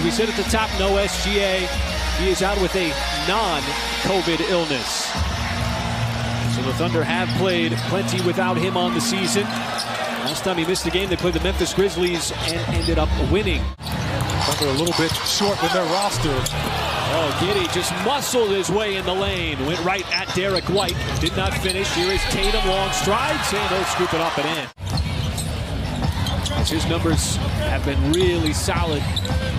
we said at the top, no SGA. He is out with a non-COVID illness. So the Thunder have played plenty without him on the season. Last time he missed a game, they played the Memphis Grizzlies and ended up winning. Thunder a little bit short with their roster. Oh, Giddey just muscled his way in the lane. Went right at Derek White. Did not finish. Here is Tatum, long strides, and he'll scoop it up and in. As his numbers have been really solid,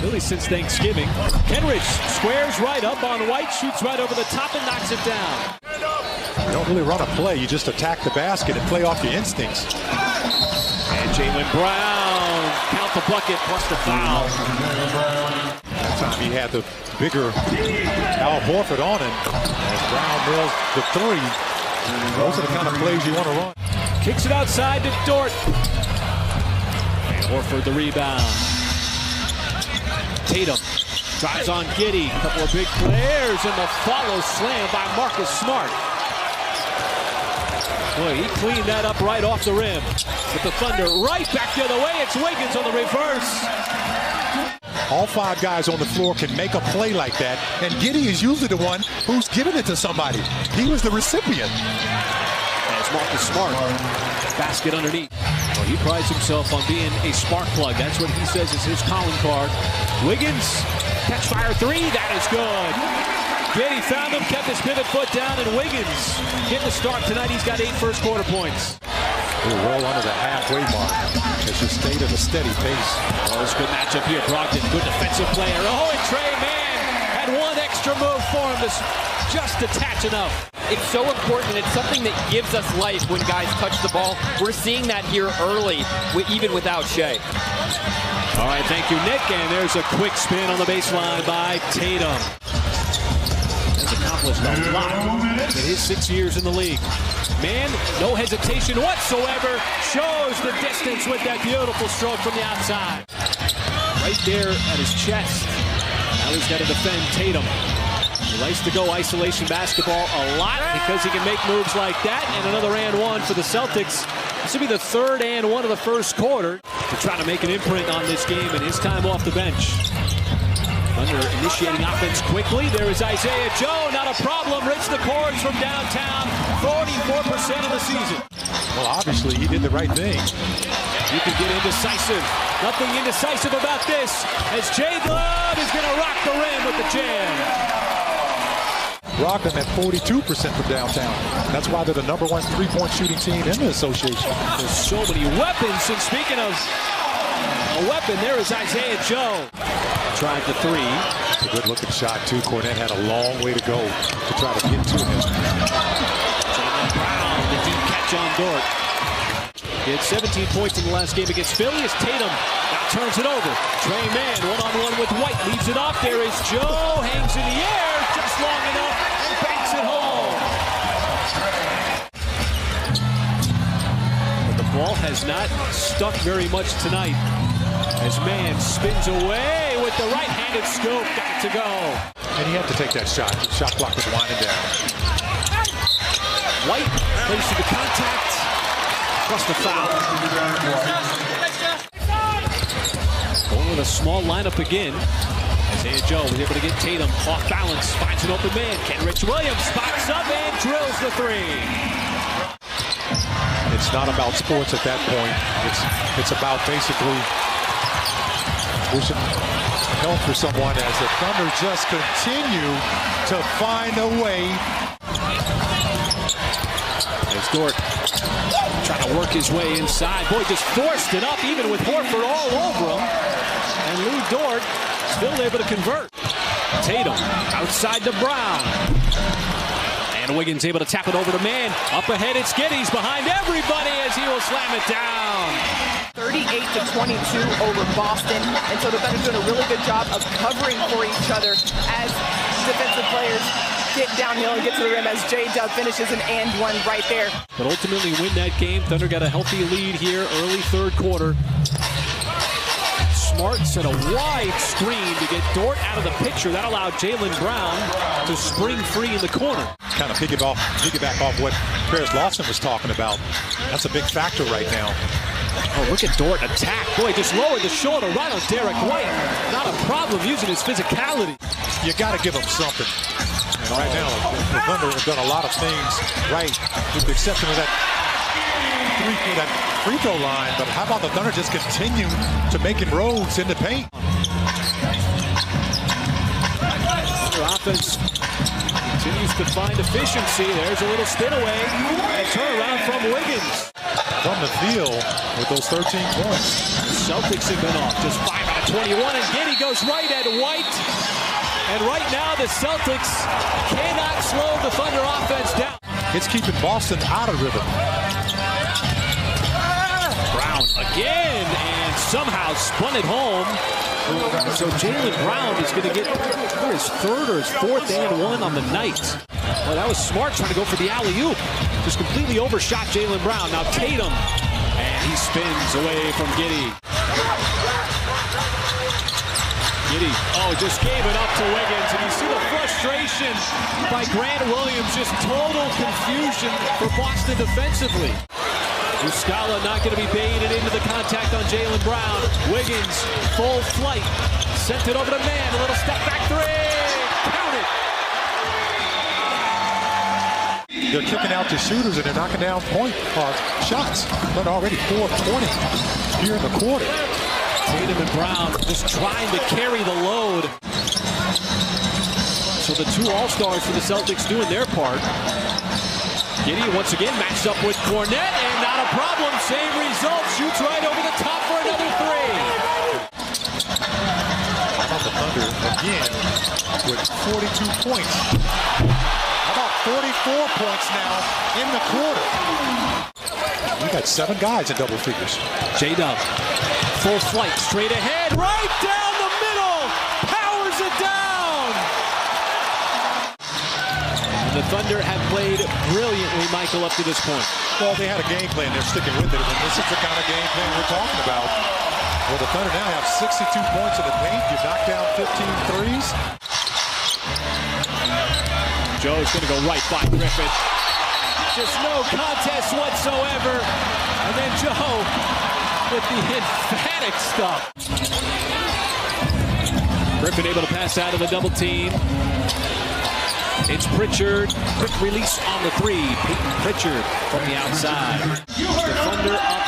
really since Thanksgiving. Kenrich squares right up on White, shoots right over the top and knocks it down. You don't really run a play, you just attack the basket and play off your instincts. And Jaylen Brown, count the bucket plus the foul. That time he had the bigger Al Horford on him. As Brown nails the three. Those are the kind of plays you want to run. Kicks it outside to Dort. And Horford the rebound. Tatum drives on Giddey. A couple of big players and the follow slam by Marcus Smart. Boy, he cleaned that up right off the rim. With the Thunder right back the other way, it's Wiggins on the reverse. All five guys on the floor can make a play like that, and Giddey is usually the one who's giving it to somebody. He was the recipient. As Marcus Smart, basket underneath. Well, he prides himself on being a spark plug. That's what he says is his calling card. Wiggins, catch fire three, that is good. Giddey found him, kept his pivot foot down, and Wiggins getting the start tonight. He's got 8 first quarter points. We'll roll under the halfway mark. It's just stayed at a steady pace. Oh, it's a good matchup here. Brogdon, good defensive player. Oh, and Trey Mann had one extra move for him to just attach enough. It's so important, and it's something that gives us life when guys touch the ball. We're seeing that here early, even without Shea. All right, thank you, Nick. And there's a quick spin on the baseline by Tatum. Has accomplished a lot in his 6 years in the league. Man, no hesitation whatsoever. Shows the distance with that beautiful stroke from the outside. Right there at his chest. Now he's got to defend Tatum. He likes to go isolation basketball a lot because he can make moves like that. And another and one for the Celtics. This will be the third and one of the first quarter to try to make an imprint on this game in his time off the bench. Thunder initiating offense quickly. There is Isaiah Joe, not a problem. Rich the cords from downtown, 44% of the season. Well, obviously he did the right thing. You can get indecisive. Nothing indecisive about this, as Jay Glove is going to rock the rim with the jam. Rock them at 42% from downtown. That's why they're the #1 3-point shooting team in the association. There's so many weapons, and speaking of a weapon, there is Isaiah Joe. Tried the three. It's a good-looking shot, too. Cornette had a long way to go to try to get to him. Jaylen Brown, the deep catch on Dort. He had 17 points in the last game against Philly as Tatum now turns it over. Trey Mann, one-on-one with White, leaves it off. There is Joe, hangs in the air, just long enough, and banks it home. But the ball has not stuck very much tonight. As Mann spins away with the right-handed scoop, got it to go. And he had to take that shot. The shot clock was winding down. White plays to the contact, plus the foul. Going with a small lineup again. Isaiah Joe was able to get Tatum off balance, finds an open man. Kenrich Williams spots up and drills the three. It's not about sports at that point. It's about basically wishing help for someone as the Thunder just continue to find a way. There's Dort trying to work his way inside. Boy, just forced it up even with Horford all over him. And Lou Dort still able to convert. Tatum outside to Brown. And Wiggins able to tap it over to Mann. Up ahead, it's Giddey's behind everybody as he will slam it down. 38-22 over Boston, and so the Thunder doing a really good job of covering for each other as defensive players get downhill and get to the rim as J-Dub finishes an and one right there. But ultimately win that game. Thunder got a healthy lead here early third quarter. Smart set a wide screen to get Dort out of the picture. That allowed Jaylen Brown to spring free in the corner. Kind of piggyback off what Paris Lawson was talking about. That's a big factor right now. Oh, look at Dort attack. Boy, just lowered the shoulder right on Derek White. Not a problem using his physicality. You got to give him something. And right now, the Thunder have done a lot of things right, with the exception of that free throw line. But how about the Thunder just continue to make inroads in the paint? Their offense continues to find efficiency. There's a little spin away and turnaround from Wiggins. From the field with those 13 points. The Celtics have been off just 5 out of 21, and Giddey goes right at White. And right now the Celtics cannot slow the Thunder offense down. It's keeping Boston out of rhythm. Brown again, and somehow spun it home. So Jaylen Brown is going to get his third or his fourth and one on the night. Well, that was smart trying to go for the alley-oop. Just completely overshot Jaylen Brown. Now Tatum, and he spins away from Giddey. Giddey, just gave it up to Wiggins. And you see the frustration by Grant Williams. Just total confusion for Boston defensively. Muscala not going to be baited into the contact on Jaylen Brown. Wiggins, full flight. Sent it over to man. A little step back three. Count it. They're kicking out the shooters and they're knocking down shots. But already 4-20 here in the quarter. Tatum and Brown just trying to carry the load. So the two All-Stars for the Celtics doing their part. Giddey once again matched up with Cornette, and not a problem. Same result. Shoots right over the top for another three. How about the Thunder again with 42 points? How about 44 points now in the quarter? We got 7 guys in double figures. J-Dub, full flight, straight ahead, right down the middle. Powers it down. The Thunder have played brilliantly, Michael, up to this point. Well, they had a game plan. They're sticking with it. And this is the kind of game plan we're talking about. Well, the Thunder now have 62 points in the paint. You knock down 15 threes. Joe's going to go right by Griffin. Just no contest whatsoever. And then Joe with the emphatic stuff. Griffin able to pass out of the double team. It's Pritchard, quick release on the three. Peyton Pritchard from the outside. The Thunder up.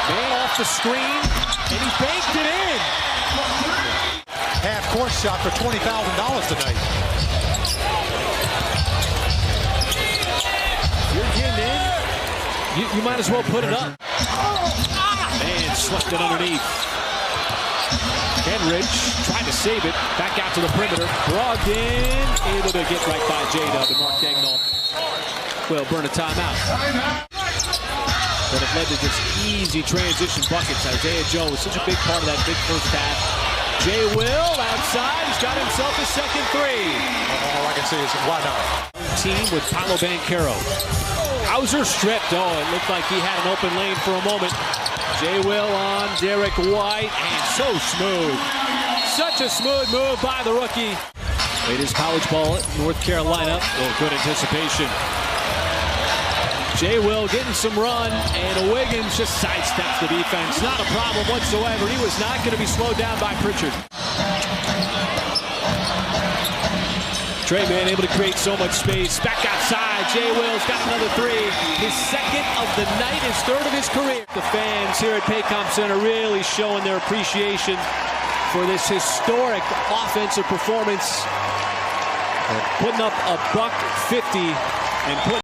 Man off the screen, and he banked it in. Half-court shot for $20,000 tonight. You're getting in. You might as well put it up. Man, slipped it underneath. Kenridge tried to save it. Back out to the perimeter. Brogdon able to get right by J-Dub, and Mark Dagnall will burn a timeout. But it led to just easy transition buckets. Isaiah Joe was such a big part of that big first half. Jay Will outside. He's got himself his second three. All I can say is, why not? Team with Paolo Banchero. Hauser stripped. Oh, it looked like he had an open lane for a moment. Jay Will on Derek White, and so smooth. Such a smooth move by the rookie. Played his college ball at North Carolina. Oh, good anticipation. Jay Will getting some run, and Wiggins just sidesteps the defense. Not a problem whatsoever. He was not going to be slowed down by Pritchard. Trey Man able to create so much space. Back outside. Jay Will's got another three. His second of the night, his third of his career. The fans here at Paycom Center really showing their appreciation for this historic offensive performance. Putting up a $150 and putting